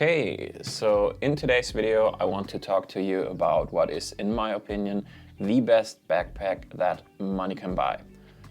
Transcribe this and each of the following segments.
Okay, so in today's video I want to talk to you about what is, in my opinion, the best backpack that money can buy.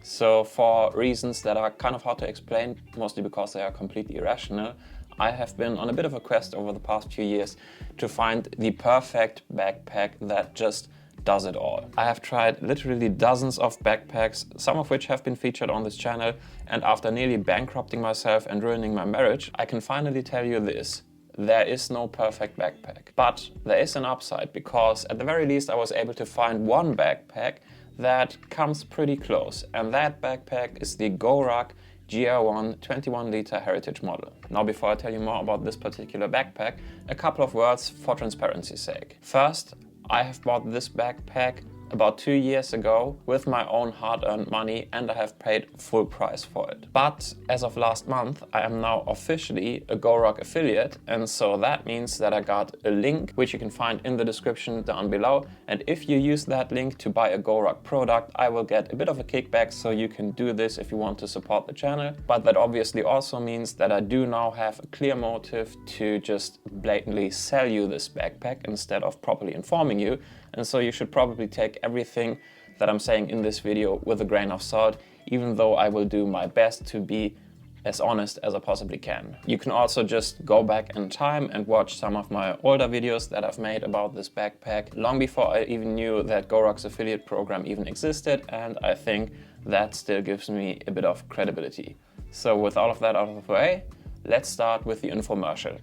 So for reasons that are kind of hard to explain, mostly because they are completely irrational, I have been on a bit of a quest over the past few years to find the perfect backpack that just does it all. I have tried literally dozens of backpacks, some of which have been featured on this channel, and after nearly bankrupting myself and ruining my marriage, I can finally tell you this. There is no perfect backpack. But there is an upside, because at the very least I was able to find one backpack that comes pretty close, and that backpack is the Goruck GR1 21-liter heritage model. Now, before I tell you more about this particular backpack, a couple of words for transparency's sake. First, I have bought this backpack about 2 years ago with my own hard-earned money, and I have paid full price for it. But as of last month, I am now officially a Goruck affiliate, and so that means that I got a link which you can find in the description down below, and if you use that link to buy a Goruck product, I will get a bit of a kickback, so you can do this if you want to support the channel. But that obviously also means that I do now have a clear motive to just blatantly sell you this backpack instead of properly informing you. And so you should probably take everything that I'm saying in this video with a grain of salt, even though I will do my best to be as honest as I possibly can. You can also just go back in time and watch some of my older videos that I've made about this backpack, long before I even knew that Goruck's affiliate program even existed, and I think that still gives me a bit of credibility. So with all of that out of the way, let's start with the infomercial,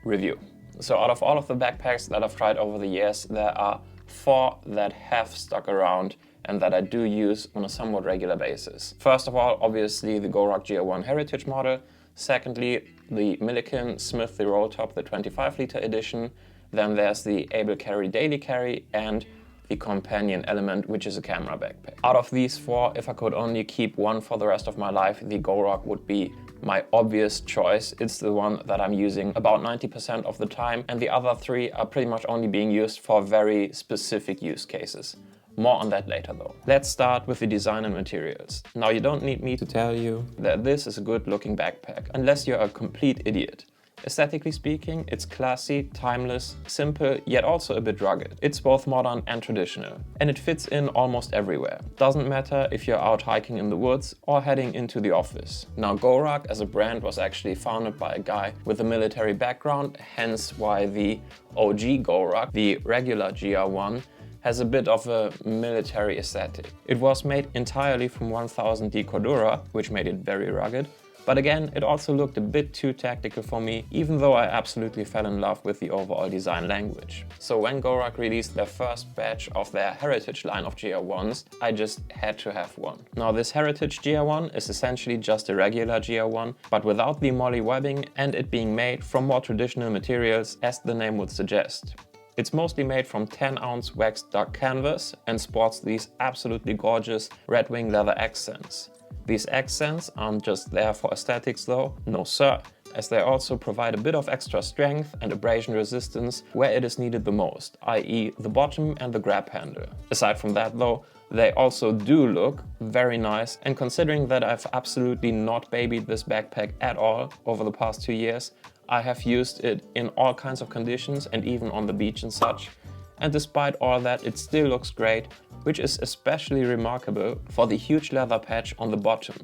review. So out of all of the backpacks that I've tried over the years, there are 4 that have stuck around and that I do use on a somewhat regular basis. First of all, obviously the Goruck GR1 heritage model. Secondly, the Milliken Smith the Roll Top, the 25-liter edition. Then there's the Able Carry Daily Carry and the companion element, which is a camera backpack. Out of these 4, if I could only keep one for the rest of my life, the Goruck would be my obvious choice. It's the one that I'm using about 90% of the time, and the other 3 are pretty much only being used for very specific use cases. More on that later though. Let's start with the design and materials. Now, you don't need me to tell you that this is a good looking backpack, unless you're a complete idiot. Aesthetically speaking, it's classy, timeless, simple, yet also a bit rugged. It's both modern and traditional, and it fits in almost everywhere. Doesn't matter if you're out hiking in the woods or heading into the office. Now, Goruck as a brand was actually founded by a guy with a military background, hence why the OG Goruck, the regular GR1, has a bit of a military aesthetic. It was made entirely from 1000D Cordura, which made it very rugged. But again, it also looked a bit too tactical for me, even though I absolutely fell in love with the overall design language. So when Goruck released their first batch of their heritage line of GR1s, I just had to have one. Now, this heritage GR1 is essentially just a regular GR1, but without the moly webbing, and it being made from more traditional materials, as the name would suggest. It's mostly made from 10-ounce waxed duck canvas and sports these absolutely gorgeous red wing leather accents. These accents aren't just there for aesthetics though, no sir, as they also provide a bit of extra strength and abrasion resistance where it is needed the most, i.e. the bottom and the grab handle. Aside from that though, they also do look very nice, and considering that I've absolutely not babied this backpack at all over the past 2 years, I have used it in all kinds of conditions and even on the beach and such. And despite all that, it still looks great, which is especially remarkable for the huge leather patch on the bottom.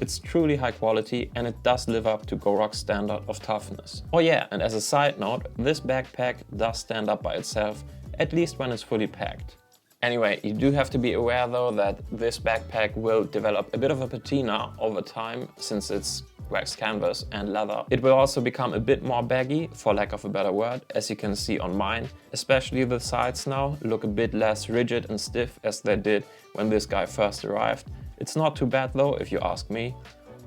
It's truly high quality, and it does live up to Goruck's standard of toughness. Oh yeah, and as a side note, this backpack does stand up by itself, at least when it's fully packed. Anyway, you do have to be aware though that this backpack will develop a bit of a patina over time, since it's waxed canvas and leather. It will also become a bit more baggy, for lack of a better word, as you can see on mine. Especially the sides now look a bit less rigid and stiff as they did when this guy first arrived. It's not too bad though, if you ask me.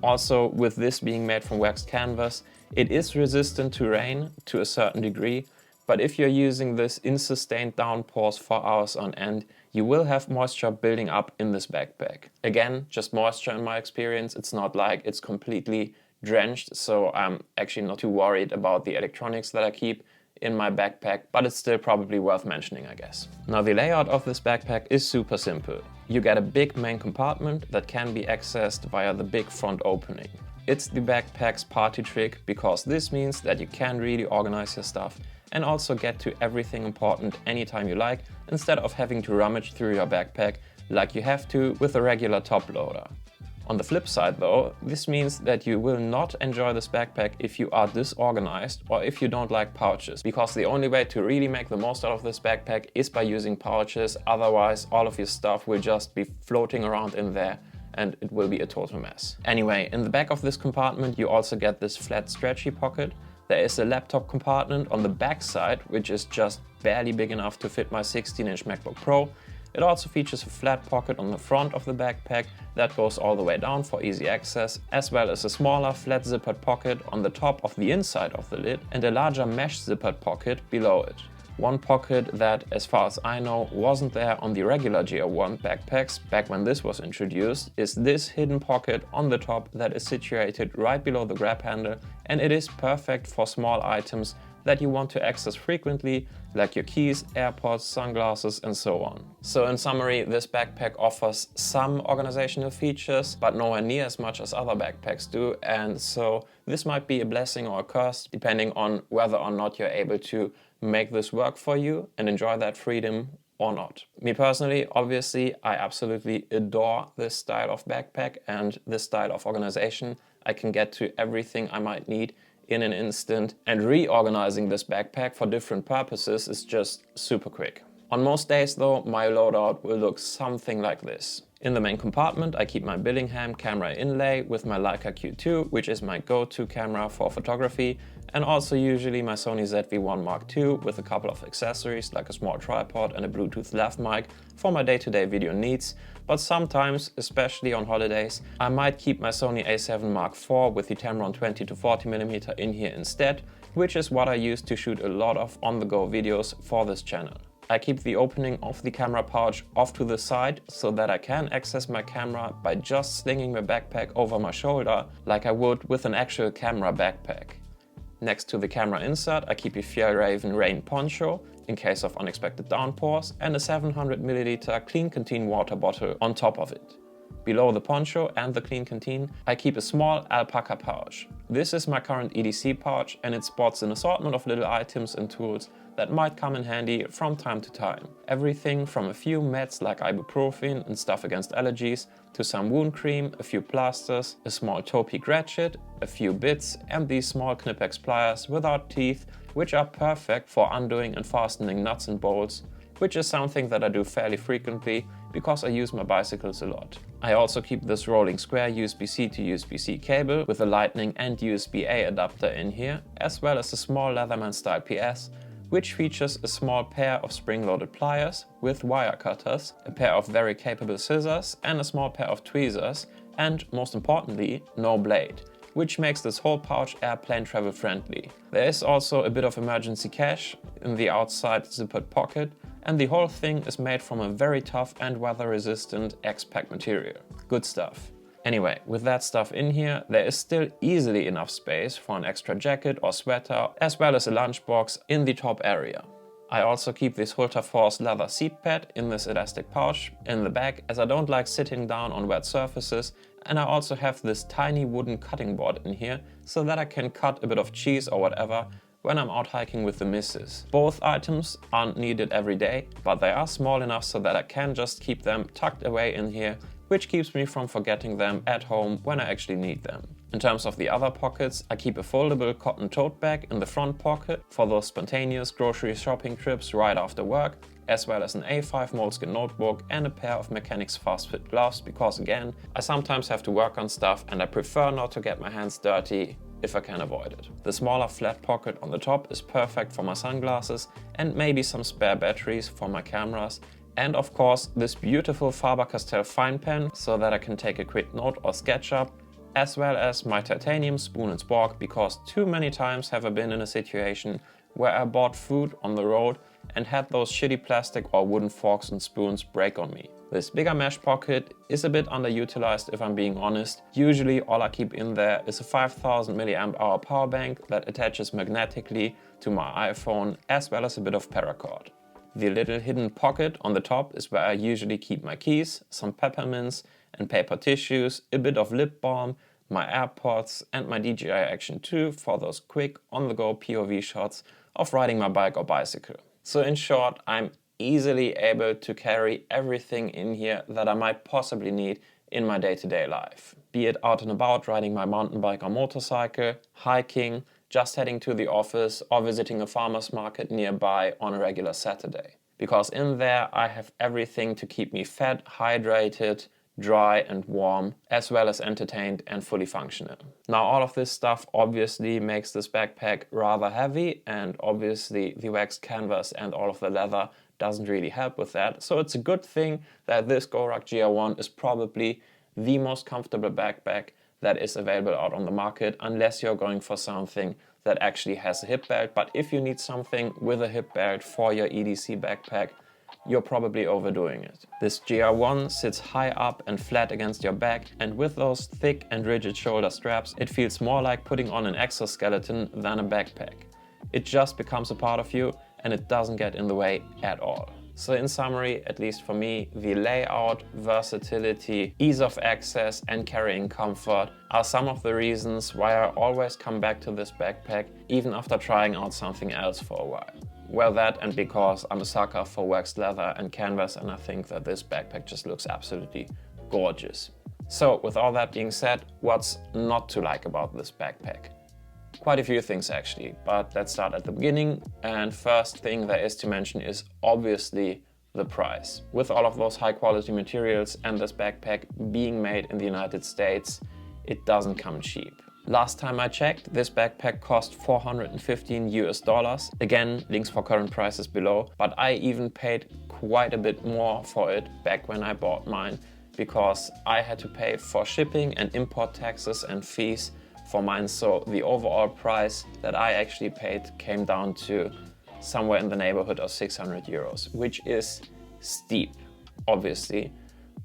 Also, with this being made from waxed canvas, it is resistant to rain to a certain degree, but if you're using this in sustained downpours for hours on end, you will have moisture building up in this backpack. Again, just moisture in my experience. It's not like it's completely drenched, so I'm actually not too worried about the electronics that I keep in my backpack, but it's still probably worth mentioning, I guess. Now, the layout of this backpack is super simple. You get a big main compartment that can be accessed via the big front opening. It's the backpack's party trick, because this means that you can really organize your stuff and also get to everything important anytime you like, instead of having to rummage through your backpack like you have to with a regular top loader. On the flip side though, this means that you will not enjoy this backpack if you are disorganized or if you don't like pouches, because the only way to really make the most out of this backpack is by using pouches. Otherwise all of your stuff will just be floating around in there and it will be a total mess. Anyway, in the back of this compartment you also get this flat stretchy pocket. There is a laptop compartment on the back side, which is just barely big enough to fit my 16-inch MacBook Pro. It also features a flat pocket on the front of the backpack that goes all the way down for easy access, as well as a smaller flat zippered pocket on the top of the inside of the lid and a larger mesh zippered pocket below it. One pocket that, as far as I know, wasn't there on the regular GR1 backpacks back when this was introduced, is this hidden pocket on the top that is situated right below the grab handle, and it is perfect for small items that you want to access frequently, like your keys, AirPods, sunglasses and so on. So in summary, this backpack offers some organizational features, but nowhere near as much as other backpacks do, and so this might be a blessing or a curse depending on whether or not you're able to make this work for you and enjoy that freedom or not. Me personally, obviously, I absolutely adore this style of backpack and this style of organization. I can get to everything I might need in an instant, and reorganizing this backpack for different purposes is just super quick. On most days though, my loadout will look something like this. In the main compartment I keep my Billingham camera inlay with my Leica Q2, which is my go-to camera for photography, and also usually my Sony ZV-1 Mark II with a couple of accessories like a small tripod and a Bluetooth lav mic for my day-to-day video needs. But sometimes, especially on holidays, I might keep my Sony a7 Mark IV with the Tamron 20-40mm in here instead, which is what I use to shoot a lot of on-the-go videos for this channel. I keep the opening of the camera pouch off to the side so that I can access my camera by just slinging my backpack over my shoulder like I would with an actual camera backpack. Next to the camera insert I keep a Fjällräven rain poncho in case of unexpected downpours and a 700ml clean canteen water bottle on top of it. Below the poncho and the clean canteen I keep a small alpaca pouch. This is my current EDC pouch and it sports an assortment of little items and tools that might come in handy from time to time. Everything from a few meds like ibuprofen and stuff against allergies, to some wound cream, a few plasters, a small toe peak ratchet, a few bits and these small Knipex pliers without teeth, which are perfect for undoing and fastening nuts and bolts, which is something that I do fairly frequently because I use my bicycles a lot. I also keep this rolling square USB-C to USB-C cable with a Lightning and USB-A adapter in here, as well as a small Leatherman style PS, which features a small pair of spring-loaded pliers with wire cutters, a pair of very capable scissors and a small pair of tweezers, and most importantly, no blade, which makes this whole pouch airplane travel friendly. There is also a bit of emergency cash in the outside zippered pocket, and the whole thing is made from a very tough and weather-resistant X-Pack material. Good stuff. Anyway, with that stuff in here, there is still easily enough space for an extra jacket or sweater, as well as a lunchbox in the top area. I also keep this Hultafors leather seat pad in this elastic pouch in the back, as I don't like sitting down on wet surfaces, and I also have this tiny wooden cutting board in here so that I can cut a bit of cheese or whatever when I'm out hiking with the missus. Both items aren't needed every day, but they are small enough so that I can just keep them tucked away in here, which keeps me from forgetting them at home when I actually need them. In terms of the other pockets, I keep a foldable cotton tote bag in the front pocket for those spontaneous grocery shopping trips right after work, as well as an A5 moleskin notebook and a pair of Mechanics fast fit gloves because again, I sometimes have to work on stuff and I prefer not to get my hands dirty if I can avoid it. The smaller flat pocket on the top is perfect for my sunglasses and maybe some spare batteries for my cameras. And of course, this beautiful Faber-Castell fine pen so that I can take a quick note or sketch up, as well as my titanium spoon and spork, because too many times have I been in a situation where I bought food on the road and had those shitty plastic or wooden forks and spoons break on me. This bigger mesh pocket is a bit underutilized if I'm being honest. Usually all I keep in there is a 5000 mAh power bank that attaches magnetically to my iPhone, as well as a bit of paracord. The little hidden pocket on the top is where I usually keep my keys, some peppermints and paper tissues, a bit of lip balm, my AirPods and my DJI Action 2 for those quick on-the-go POV shots of riding my bike or bicycle. So in short, I'm easily able to carry everything in here that I might possibly need in my day-to-day life. Be it out and about riding my mountain bike or motorcycle, hiking, just heading to the office or visiting a farmer's market nearby on a regular Saturday. Because in there I have everything to keep me fed, hydrated, dry and warm, as well as entertained and fully functional. Now all of this stuff obviously makes this backpack rather heavy, and obviously the waxed canvas and all of the leather doesn't really help with that. So it's a good thing that this Goruck GR1 is probably the most comfortable backpack that is available out on the market, unless you're going for something that actually has a hip belt. But if you need something with a hip belt for your EDC backpack, you're probably overdoing it. This GR1 sits high up and flat against your back, and with those thick and rigid shoulder straps, it feels more like putting on an exoskeleton than a backpack. It just becomes a part of you and it doesn't get in the way at all. So in summary, at least for me, the layout, versatility, ease of access and carrying comfort are some of the reasons why I always come back to this backpack even after trying out something else for a while. Well, that and because I'm a sucker for waxed leather and canvas, and I think that this backpack just looks absolutely gorgeous. So with all that being said, what's not to like about this backpack? Quite a few things actually, but let's start at the beginning. And first thing there is to mention is obviously the price. With all of those high quality materials and this backpack being made in the United States, it doesn't come cheap. Last time I checked, this backpack cost $415 US. Again, links for current prices below, but I even paid quite a bit more for it back when I bought mine, because I had to pay for shipping and import taxes and fees for mine. So the overall price that I actually paid came down to somewhere in the neighborhood of 600 euros, which is steep, obviously.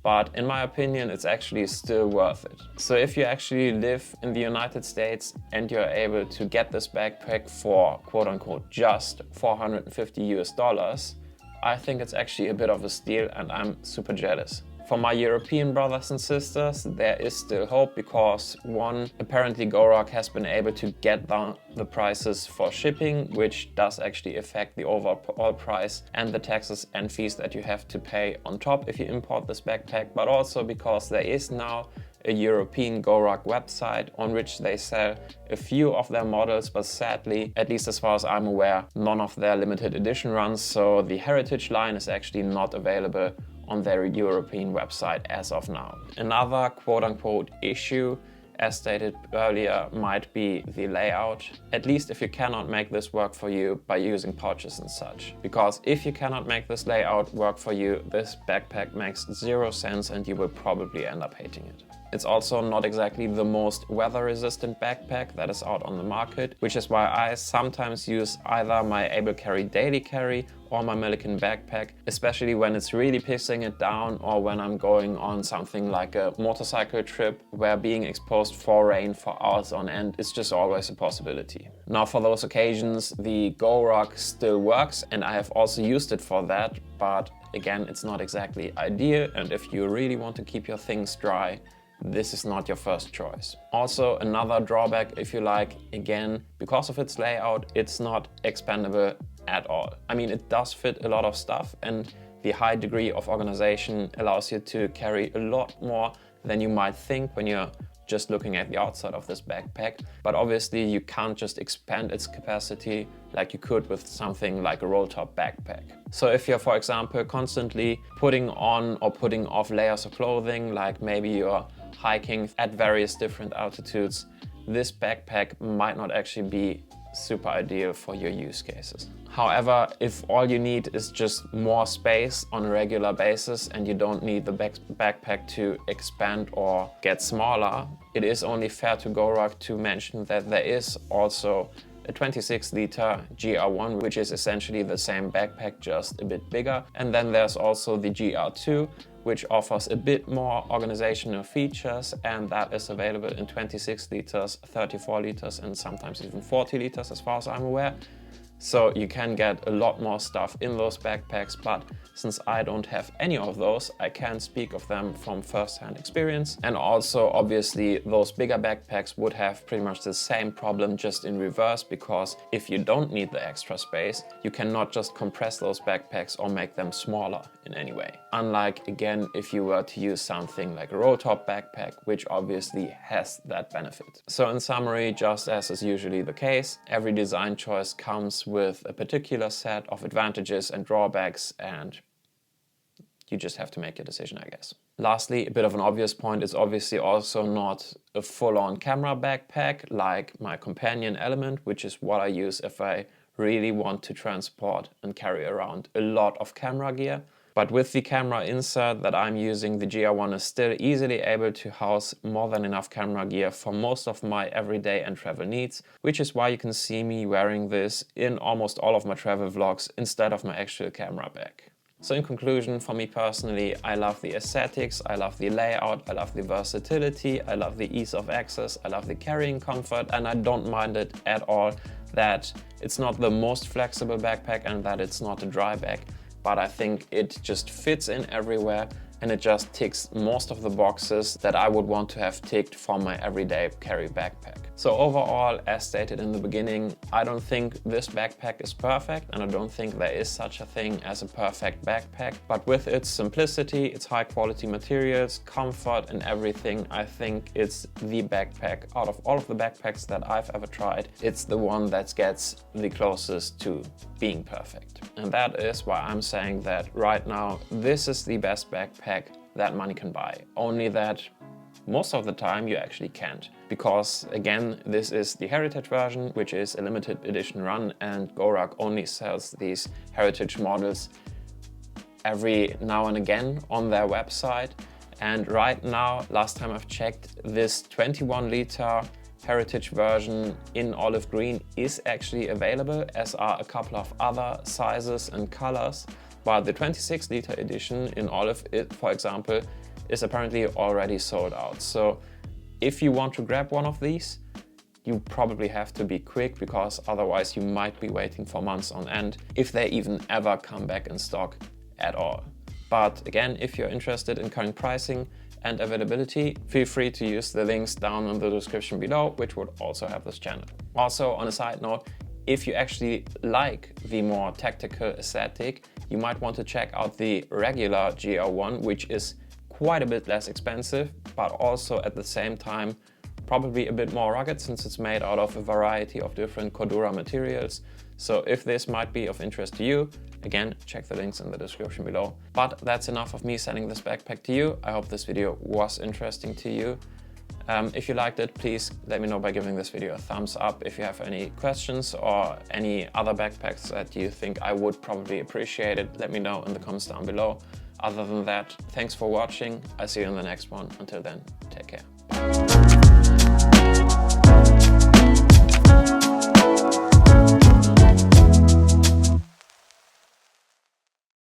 But in my opinion, it's actually still worth it. So if you actually live in the United States and you're able to get this backpack for quote unquote just $450 US, I think it's actually a bit of a steal and I'm super jealous. For my European brothers and sisters, there is still hope because one, apparently Goruck has been able to get down the prices for shipping, which does actually affect the overall price and the taxes and fees that you have to pay on top if you import this backpack, but also because there is now a European Goruck website on which they sell a few of their models, but sadly, at least as far as I'm aware, none of their limited edition runs. So the Heritage line is actually not available on their European website as of now. Another quote-unquote issue, as stated earlier, might be the layout, at least if you cannot make this work for you by using pouches and such. Because if you cannot make this layout work for you, this backpack makes zero sense and you will probably end up hating it. It's also not exactly the most weather-resistant backpack that is out on the market, which is why I sometimes use either my Able Carry Daily Carry or my Milliken backpack, especially when it's really pissing it down or when I'm going on something like a motorcycle trip where being exposed for rain for hours on end is just always a possibility. Now for those occasions, the Goruck still works and I have also used it for that, but again, it's not exactly ideal, and if you really want to keep your things dry, this is not your first choice. Also, another drawback, if you like, again, because of its layout, it's not expandable at all. I mean, it does fit a lot of stuff and the high degree of organization allows you to carry a lot more than you might think when you're just looking at the outside of this backpack. But obviously you can't just expand its capacity like you could with something like a roll top backpack. So if you're, for example, constantly putting on or putting off layers of clothing, like maybe you're hiking at various different altitudes, this backpack might not actually be super ideal for your use cases. However, if all you need is just more space on a regular basis and you don't need the backpack to expand or get smaller, it is only fair to Goruck to mention that there is also a 26-liter GR1, which is essentially the same backpack, just a bit bigger. And then there's also the GR2, which offers a bit more organizational features, and that is available in 26 liters, 34 liters, and sometimes even 40 liters as far as I'm aware. So you can get a lot more stuff in those backpacks, but since I don't have any of those, I can speak of them from first-hand experience. And also, obviously, those bigger backpacks would have pretty much the same problem, just in reverse, because if you don't need the extra space, you cannot just compress those backpacks or make them smaller in any way. Unlike, again, if you were to use something like a roll top backpack, which obviously has that benefit. So in summary, just as is usually the case, every design choice comes with a particular set of advantages and drawbacks, and you just have to make your decision, I guess. Lastly, a bit of an obvious point, is obviously also not a full-on camera backpack like my companion element, which is what I use if I really want to transport and carry around a lot of camera gear. But with the camera insert that I'm using, the GR1 is still easily able to house more than enough camera gear for most of my everyday and travel needs, which is why you can see me wearing this in almost all of my travel vlogs instead of my actual camera bag. So in conclusion, for me personally, I love the aesthetics, I love the layout, I love the versatility, I love the ease of access, I love the carrying comfort, and I don't mind it at all that it's not the most flexible backpack and that it's not a dry bag. But I think it just fits in everywhere and it just ticks most of the boxes that I would want to have ticked for my everyday carry backpack. So overall, as stated in the beginning, I don't think this backpack is perfect and I don't think there is such a thing as a perfect backpack. But with its simplicity, its high quality materials, comfort and everything, I think it's the backpack out of all of the backpacks that I've ever tried. It's the one that gets the closest to being perfect. And that is why I'm saying that right now, this is the best backpack that money can buy. Only that most of the time you actually can't. Because again, this is the heritage version, which is a limited edition run, and Goruck only sells these heritage models every now and again on their website. And right now, last time I've checked, this 21-liter heritage version in olive green is actually available, as are a couple of other sizes and colors. But the 26-liter edition in olive, for example, is apparently already sold out. So if you want to grab one of these, you probably have to be quick, because otherwise you might be waiting for months on end, if they even ever come back in stock at all. But again, if you're interested in current pricing and availability, feel free to use the links down in the description below, which would also have this channel. Also, on a side note, if you actually like the more tactical aesthetic, you might want to check out the regular GR1, which is quite a bit less expensive, but also at the same time probably a bit more rugged, since it's made out of a variety of different Cordura materials. So if this might be of interest to you, again, check the links in the description below. But that's enough of me selling this backpack to you. I hope this video was interesting to you. If you liked it, please let me know by giving this video a thumbs up. If you have any questions or any other backpacks that you think I would probably appreciate it, let me know in the comments down below. Other than that, thanks for watching. I'll see you in the next one. Until then, take care.